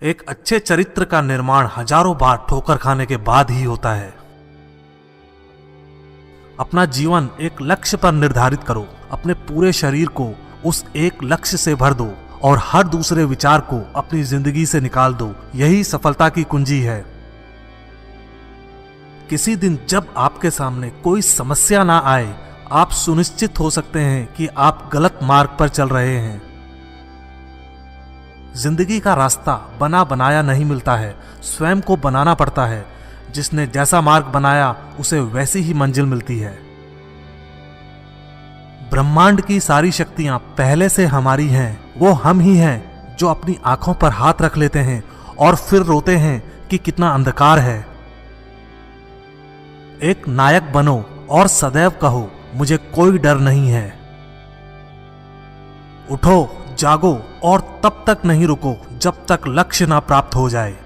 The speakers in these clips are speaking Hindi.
एक अच्छे चरित्र का निर्माण हजारों बार ठोकर खाने के बाद ही होता है। अपना जीवन एक लक्ष्य पर निर्धारित करो, अपने पूरे शरीर को उस एक लक्ष्य से भर दो और हर दूसरे विचार को अपनी जिंदगी से निकाल दो। यही सफलता की कुंजी है। किसी दिन जब आपके सामने कोई समस्या ना आए, आप सुनिश्चित हो सकते हैं कि आप गलत मार्ग पर चल रहे हैं। जिंदगी का रास्ता बना बनाया नहीं मिलता है, स्वयं को बनाना पड़ता है। जिसने जैसा मार्ग बनाया उसे वैसी ही मंजिल मिलती है। ब्रह्मांड की सारी शक्तियां पहले से हमारी हैं। वो हम ही हैं जो अपनी आंखों पर हाथ रख लेते हैं और फिर रोते हैं कि कितना अंधकार है। एक नायक बनो और सदैव कहो, मुझे कोई डर नहीं है। उठो, जागो और तब तक नहीं रुको जब तक लक्ष्य ना प्राप्त हो जाए।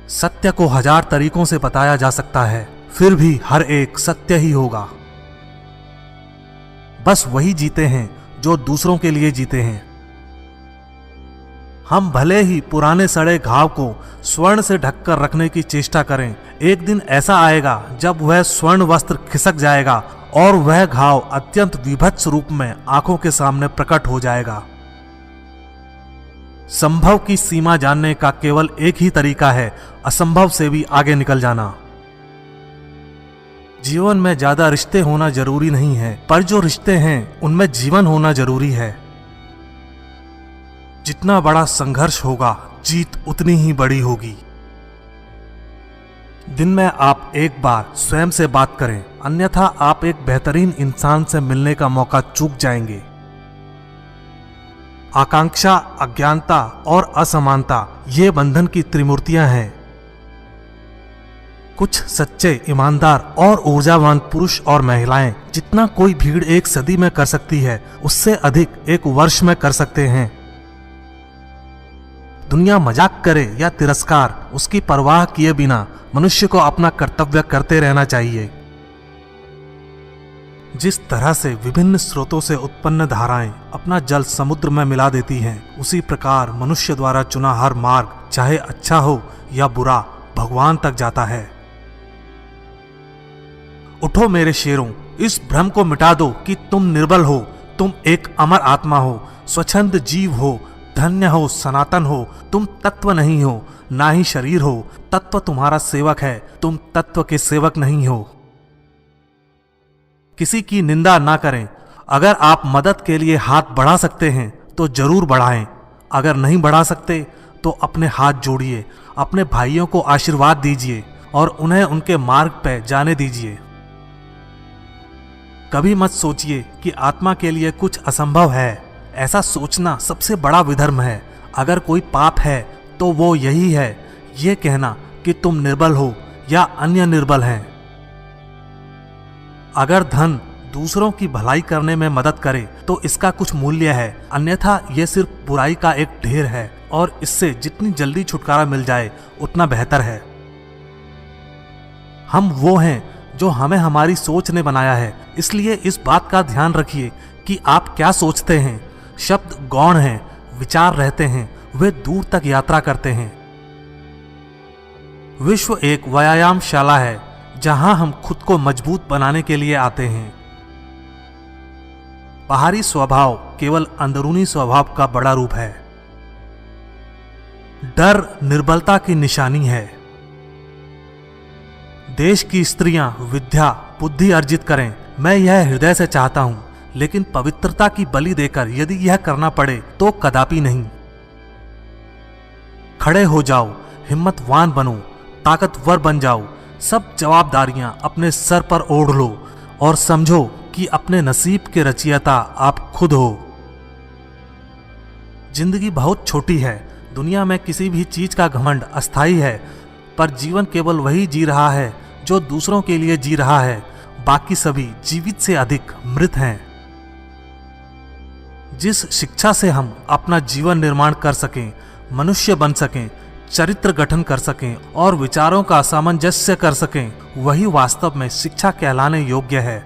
सत्य को हजार तरीकों से बताया जा सकता है, फिर भी हर एक सत्य ही होगा। बस वही जीते हैं जो दूसरों के लिए जीते हैं। हम भले ही पुराने सड़े घाव को स्वर्ण से ढककर रखने की चेष्टा करें, एक दिन ऐसा आएगा जब वह स्वर्ण वस्त्र खिसक जाएगा और वह घाव अत्यंत विभत्स रूप में आंखों के सामने प्रकट हो जाएगा। संभव की सीमा जानने का केवल एक ही तरीका है, असंभव से भी आगे निकल जाना। जीवन में ज्यादा रिश्ते होना जरूरी नहीं है, पर जो रिश्ते हैं उनमें जीवन होना जरूरी है। जितना बड़ा संघर्ष होगा, जीत उतनी ही बड़ी होगी। दिन में आप एक बार स्वयं से बात करें, अन्यथा आप एक बेहतरीन इंसान से मिलने का मौका चूक जाएंगे। आकांक्षा, अज्ञानता और असमानता ये बंधन की त्रिमूर्तियां हैं। कुछ सच्चे, ईमानदार और ऊर्जावान पुरुष और महिलाएं जितना कोई भीड़ एक सदी में कर सकती है, उससे अधिक एक वर्ष में कर सकते हैं। दुनिया मजाक करे या तिरस्कार, उसकी परवाह किए बिना मनुष्य को अपना कर्तव्य करते रहना चाहिए। जिस तरह से विभिन्न स्रोतों से उत्पन्न धाराएं अपना जल समुद्र में मिला देती हैं, उसी प्रकार मनुष्य द्वारा चुना हर मार्ग, चाहे अच्छा हो या बुरा, भगवान तक जाता है। उठो मेरे शेरों, इस भ्रम को मिटा दो कि तुम निर्बल हो। तुम एक अमर आत्मा हो, स्वच्छंद जीव हो, धन्य हो, सनातन हो। तुम तत्व नहीं हो, ना ही शरीर हो। तत्व तुम्हारा सेवक है, तुम तत्व के सेवक नहीं हो। किसी की निंदा ना करें। अगर आप मदद के लिए हाथ बढ़ा सकते हैं तो जरूर बढ़ाएं। अगर नहीं बढ़ा सकते तो अपने हाथ जोड़िए, अपने भाइयों को आशीर्वाद दीजिए और उन्हें उनके मार्ग पर जाने दीजिए। कभी मत सोचिए कि आत्मा के लिए कुछ असंभव है। ऐसा सोचना सबसे बड़ा विधर्म है। अगर कोई पाप है तो वो यही है, ये कहना कि तुम निर्बल हो या अन्य निर्बल हैं। अगर धन दूसरों की भलाई करने में मदद करे तो इसका कुछ मूल्य है, अन्यथा यह सिर्फ बुराई का एक ढेर है और इससे जितनी जल्दी छुटकारा मिल जाए उतना बेहतर है। हम वो हैं जो हमें हमारी सोच ने बनाया है, इसलिए इस बात का ध्यान रखिए कि आप क्या सोचते हैं। शब्द गौण हैं, विचार रहते हैं, वे दूर तक यात्रा करते हैं। विश्व एक व्यायामशाला है जहां हम खुद को मजबूत बनाने के लिए आते हैं। बाहरी स्वभाव केवल अंदरूनी स्वभाव का बड़ा रूप है। डर निर्बलता की निशानी है। देश की स्त्रियां विद्या बुद्धि अर्जित करें, मैं यह हृदय से चाहता हूं, लेकिन पवित्रता की बलि देकर यदि यह करना पड़े तो कदापि नहीं। खड़े हो जाओ, हिम्मतवान बनो, ताकतवर बन जाओ। सब जवाबदारियां अपने सर पर ओढ़ लो और समझो कि अपने नसीब के रचयिता आप खुद हो। जिंदगी बहुत छोटी है। दुनिया में किसी भी चीज का घमंड अस्थायी है, पर जीवन केवल वही जी रहा है जो दूसरों के लिए जी रहा है। बाकी सभी जीवित से अधिक मृत हैं। जिस शिक्षा से हम अपना जीवन निर्माण कर सकें, मनुष्य बन सकें, चरित्र गठन कर सकें और विचारों का सामंजस्य कर सकें, वही वास्तव में शिक्षा कहलाने योग्य है।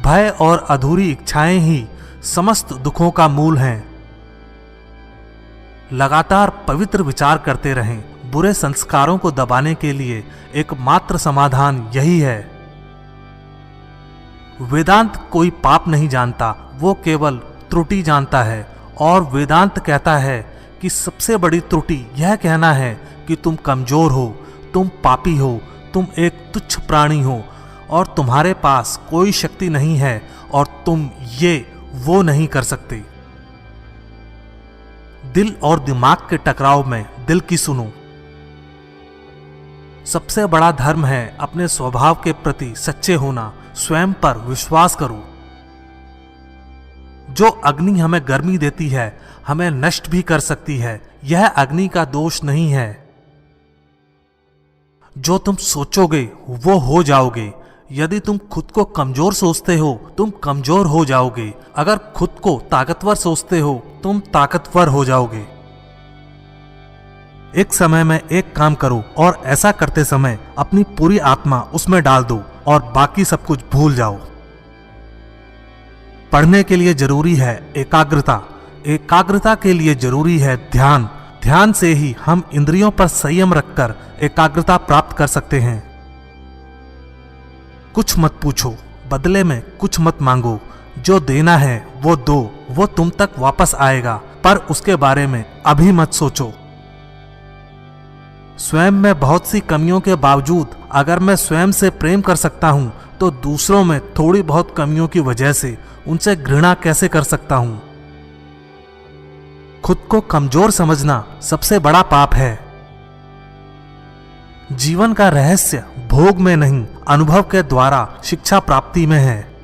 भय और अधूरी इच्छाएं ही समस्त दुखों का मूल हैं। लगातार पवित्र विचार करते रहें। बुरे संस्कारों को दबाने के लिए एकमात्र समाधान यही है। वेदांत कोई पाप नहीं जानता, वो केवल त्रुटि जानता है। और वेदांत कहता है कि सबसे बड़ी त्रुटि यह कहना है कि तुम कमजोर हो, तुम पापी हो, तुम एक तुच्छ प्राणी हो और तुम्हारे पास कोई शक्ति नहीं है और तुम ये वो नहीं कर सकते। दिल और दिमाग के टकराव में दिल की सुनो। सबसे बड़ा धर्म है अपने स्वभाव के प्रति सच्चे होना। स्वयं पर विश्वास करो। जो अग्नि हमें गर्मी देती है, हमें नष्ट भी कर सकती है। यह अग्नि का दोष नहीं है। जो तुम सोचोगे वो हो जाओगे। यदि तुम खुद को कमजोर सोचते हो, तुम कमजोर हो जाओगे। अगर खुद को ताकतवर सोचते हो, तुम ताकतवर हो जाओगे। एक समय में एक काम करो और ऐसा करते समय अपनी पूरी आत्मा उसमें डाल दो और बाकी सब कुछ भूल जाओ। पढ़ने के लिए जरूरी है एकाग्रता, एकाग्रता के लिए जरूरी है ध्यान। ध्यान से ही हम इंद्रियों पर संयम रखकर एकाग्रता प्राप्त कर सकते हैं। कुछ मत पूछो, बदले में कुछ मत मांगो। जो देना है वो दो, वो तुम तक वापस आएगा, पर उसके बारे में अभी मत सोचो। स्वयं में बहुत सी कमियों के बावजूद अगर मैं स्वयं से प्रेम कर सकता हूं, तो दूसरों में थोड़ी बहुत कमियों की वजह से उनसे घृणा कैसे कर सकता हूं। खुद को कमजोर समझना सबसे बड़ा पाप है। जीवन का रहस्य भोग में नहीं, अनुभव के द्वारा शिक्षा प्राप्ति में है।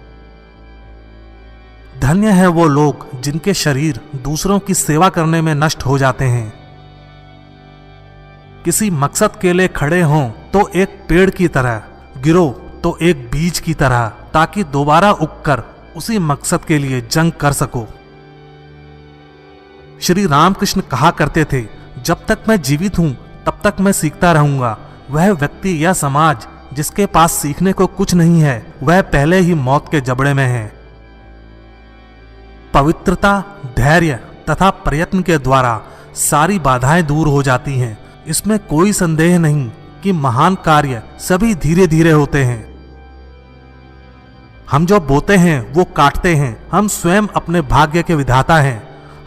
धन्य है वो लोग जिनके शरीर दूसरों की सेवा करने में नष्ट हो जाते हैं। किसी मकसद के लिए खड़े हों तो एक पेड़ की तरह, गिरो तो एक बीज की तरह, ताकि दोबारा उगकर उसी मकसद के लिए जंग कर सको। श्री रामकृष्ण कहा करते थे, जब तक मैं जीवित हूं तब तक मैं सीखता रहूंगा। वह व्यक्ति या समाज जिसके पास सीखने को कुछ नहीं है, वह पहले ही मौत के जबड़े में है। पवित्रता, धैर्य तथा प्रयत्न के द्वारा सारी बाधाएं दूर हो जाती हैं। इसमें कोई संदेह नहीं कि महान कार्य सभी धीरे धीरे होते हैं। हम जो बोते हैं वो काटते हैं। हम स्वयं अपने भाग्य के विधाता हैं।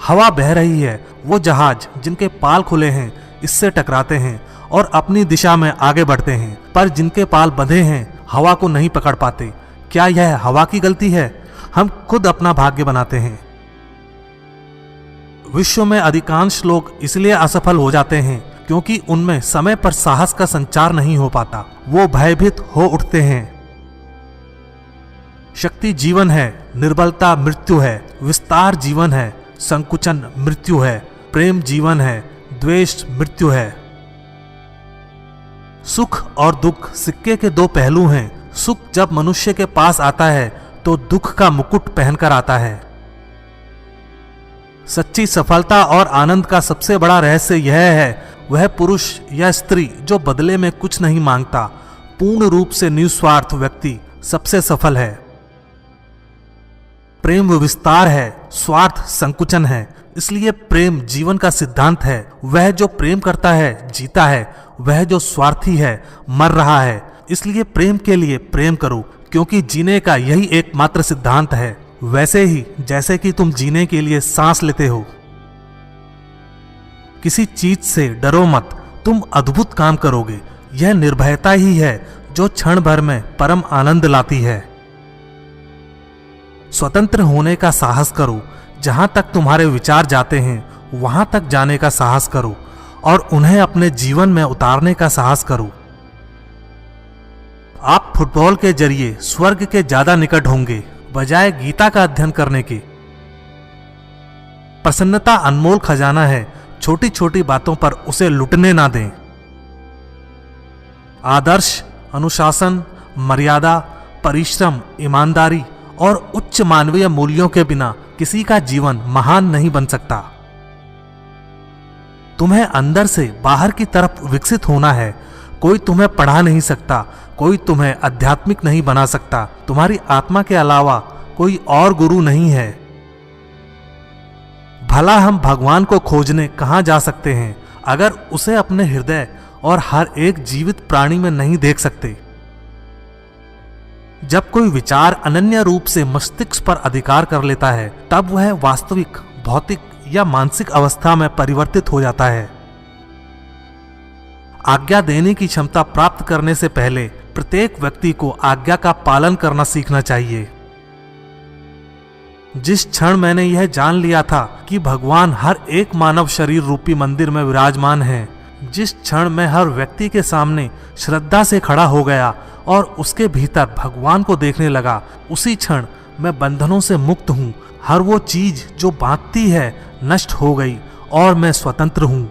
हवा बह रही है, वो जहाज जिनके पाल खुले हैं इससे टकराते हैं और अपनी दिशा में आगे बढ़ते हैं, पर जिनके पाल बंधे हैं हवा को नहीं पकड़ पाते। क्या यह हवा की गलती है? हम खुद अपना भाग्य बनाते हैं। विश्व में अधिकांश लोग इसलिए असफल हो जाते हैं क्योंकि उनमें समय पर साहस का संचार नहीं हो पाता। वो भयभीत हो उठते हैं। शक्ति जीवन है, निर्बलता मृत्यु है। विस्तार जीवन है, संकुचन मृत्यु है। प्रेम जीवन है, द्वेष मृत्यु है। सुख और दुख सिक्के के दो पहलू हैं। सुख जब मनुष्य के पास आता है तो दुख का मुकुट पहनकर आता है। सच्ची सफलता और आनंद का सबसे बड़ा रहस्य यह है, वह पुरुष या स्त्री जो बदले में कुछ नहीं मांगता। पूर्ण रूप से निस्वार्थ व्यक्ति सबसे सफल है। प्रेम विस्तार है, स्वार्थ संकुचन है। इसलिए प्रेम जीवन का सिद्धांत है। वह जो प्रेम करता है जीता है, वह जो स्वार्थी है मर रहा है। इसलिए प्रेम के लिए प्रेम करो, क्योंकि जीने का यही एकमात्र सिद्धांत है। वैसे ही जैसे कि तुम जीने के लिए सांस लेते हो। किसी चीज से डरो मत, तुम अद्भुत काम करोगे। यह निर्भयता ही है जो क्षण भर में परम आनंद लाती है। स्वतंत्र होने का साहस करो। जहां तक तुम्हारे विचार जाते हैं वहां तक जाने का साहस करो और उन्हें अपने जीवन में उतारने का साहस करो। आप फुटबॉल के जरिए स्वर्ग के ज्यादा निकट होंगे बजाय गीता का अध्ययन करने के। प्रसन्नता अनमोल खजाना है, छोटी छोटी बातों पर उसे लुटने ना दें। आदर्श, अनुशासन, मर्यादा, परिश्रम, ईमानदारी और उच्च मानवीय मूल्यों के बिना किसी का जीवन महान नहीं बन सकता। तुम्हें अंदर से बाहर की तरफ विकसित होना है। कोई तुम्हें पढ़ा नहीं सकता, कोई तुम्हें आध्यात्मिक नहीं बना सकता। तुम्हारी आत्मा के अलावा कोई और गुरु नहीं है। भला हम भगवान को खोजने कहाँ जा सकते हैं अगर उसे अपने हृदय और हर एक जीवित प्राणी में नहीं देख सकते। जब कोई विचार अनन्य रूप से मस्तिष्क पर अधिकार कर लेता है तब वह वास्तविक भौतिक या मानसिक अवस्था में परिवर्तित हो जाता है। आज्ञा देने की क्षमता प्राप्त करने से पहले प्रत्येक व्यक्ति को आज्ञा का पालन करना सीखना चाहिए। जिस क्षण मैंने यह जान लिया था कि भगवान हर एक मानव शरीर रूपी मंदिर में विराजमान है, जिस क्षण मैं हर व्यक्ति के सामने श्रद्धा से खड़ा हो गया और उसके भीतर भगवान को देखने लगा, उसी क्षण मैं बंधनों से मुक्त हूँ। हर वो चीज जो बांधती है नष्ट हो गई और मैं स्वतंत्र हूँ।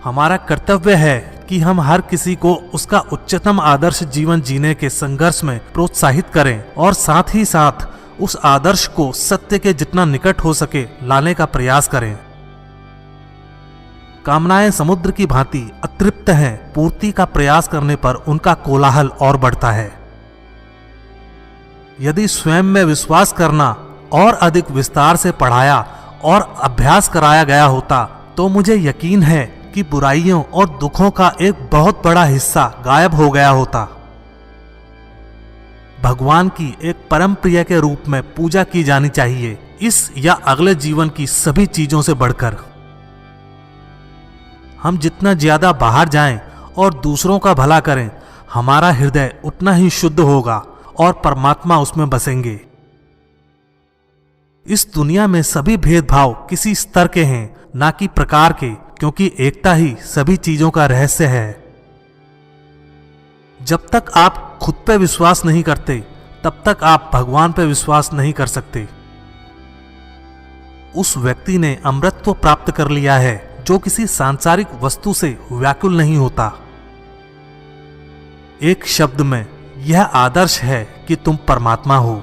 हमारा कर्तव्य है कि हम हर किसी को उसका उच्चतम आदर्श जीवन जीने के संघर्ष में प्रोत्साहित करें और साथ ही साथ उस आदर्श को सत्य के जितना निकट हो सके लाने का प्रयास करें। कामनाएं समुद्र की भांति अतृप्त हैं, पूर्ति का प्रयास करने पर उनका कोलाहल और बढ़ता है। यदि स्वयं में विश्वास करना और अधिक विस्तार से पढ़ाया और अभ्यास कराया गया होता तो मुझे यकीन है कि बुराइयों और दुखों का एक बहुत बड़ा हिस्सा गायब हो गया होता। भगवान की एक परम प्रिय के रूप में पूजा की जानी चाहिए, इस या अगले जीवन की सभी चीजों से बढ़कर। हम जितना ज्यादा बाहर जाएं और दूसरों का भला करें, हमारा हृदय उतना ही शुद्ध होगा और परमात्मा उसमें बसेंगे। इस दुनिया में सभी भेदभाव किसी स्तर के हैं, ना कि प्रकार के, क्योंकि एकता ही सभी चीजों का रहस्य है। जब तक आप खुद पे विश्वास नहीं करते तब तक आप भगवान पे विश्वास नहीं कर सकते। उस व्यक्ति ने अमृतत्व प्राप्त कर लिया है जो किसी सांसारिक वस्तु से व्याकुल नहीं होता। एक शब्द में यह आदर्श है कि तुम परमात्मा हो।